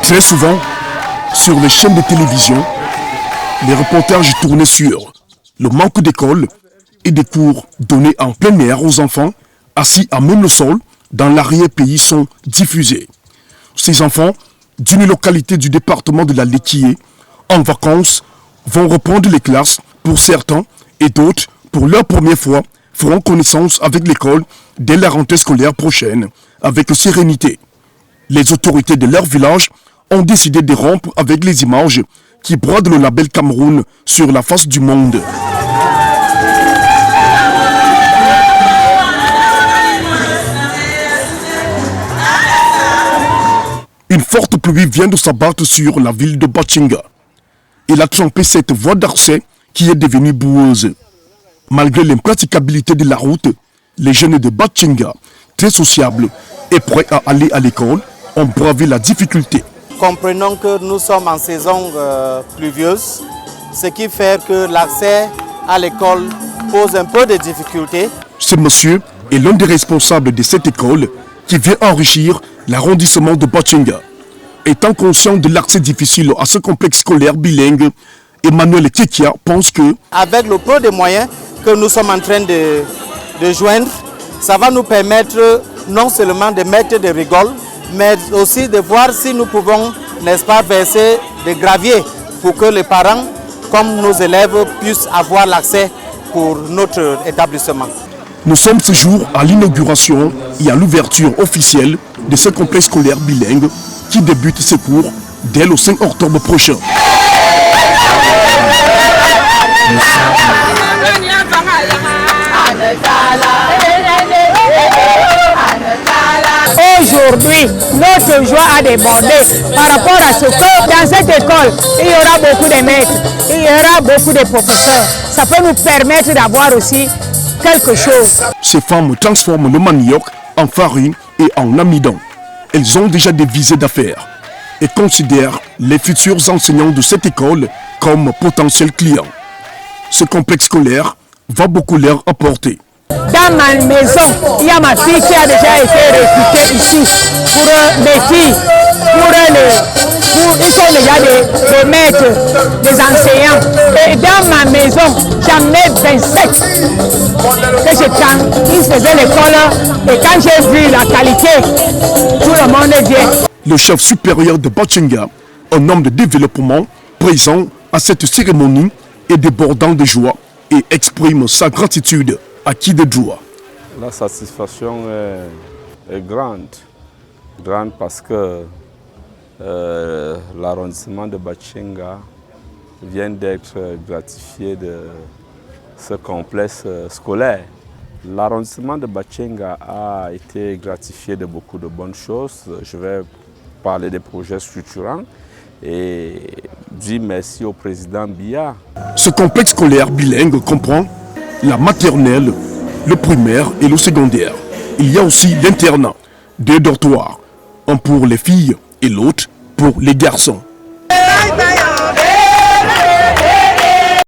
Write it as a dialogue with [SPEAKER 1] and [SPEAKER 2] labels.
[SPEAKER 1] Très souvent, sur les chaînes de télévision, les reportages tournaient sur le manque d'école et des cours donnés en plein air aux enfants, assis à même le sol, dans l'arrière-pays sont diffusés. Ces enfants, d'une localité du département de la Léquié, en vacances, vont reprendre les classes pour certains et d'autres, pour leur première fois, feront connaissance avec l'école dès la rentrée scolaire prochaine, avec sérénité. Les autorités de leur village ont décidé de rompre avec les images qui brodent le label Cameroun sur la face du monde. Une forte pluie vient de s'abattre sur la ville de Batchenga. Il a trempé cette voie d'accès qui est devenue boueuse. Malgré l'impraticabilité de la route, les jeunes de Batchenga, très sociables et prêts à aller à l'école, ont bravé la difficulté.
[SPEAKER 2] Comprenons que nous sommes en saison pluvieuse, ce qui fait que l'accès à l'école pose un peu de difficultés.
[SPEAKER 1] Ce monsieur est l'un des responsables de cette école qui vient enrichir l'arrondissement de Batchenga. Étant conscient de l'accès difficile à ce complexe scolaire bilingue, Emmanuel Kekia pense que
[SPEAKER 2] avec le peu de moyens que nous sommes en train de joindre, ça va nous permettre non seulement de mettre des rigoles, mais aussi de voir si nous pouvons, n'est-ce pas, verser des graviers pour que les parents, comme nos élèves, puissent avoir l'accès pour notre établissement.
[SPEAKER 1] Nous sommes ce jour à l'inauguration et à l'ouverture officielle de ce complexe scolaire bilingue qui débute ses cours dès le 5 octobre prochain.
[SPEAKER 3] Aujourd'hui, notre joie a débordé par rapport à ce que dans cette école, il y aura beaucoup de maîtres, il y aura beaucoup de professeurs. Ça peut nous permettre d'avoir aussi quelque chose.
[SPEAKER 1] Ces femmes transforment le manioc en farine et en amidon. Elles ont déjà des visées d'affaires et considèrent les futurs enseignants de cette école comme potentiels clients. Ce complexe scolaire va beaucoup leur apporter.
[SPEAKER 3] Dans ma maison, il y a ma fille qui a déjà été recrutée ici pour mes filles, ils sont déjà des maîtres, des enseignants. Et dans ma maison, j'en ai 27 que ils faisaient l'école. Et quand j'ai vu la qualité, tout le monde vient.
[SPEAKER 1] Le chef supérieur de Batchenga, un homme de développement, présent à cette cérémonie, est débordant de joie et exprime sa gratitude à qui de joie.
[SPEAKER 4] La satisfaction est grande parce que l'arrondissement de Batchenga vient d'être gratifié de ce complexe scolaire. L'arrondissement de Batchenga a été gratifié de beaucoup de bonnes choses. Je vais parler des projets structurants et dire merci au président Biya.
[SPEAKER 1] Ce complexe scolaire bilingue comprend la maternelle, le primaire et le secondaire. Il y a aussi l'internat, 2 dortoirs, un pour les filles et l'autre pour les garçons.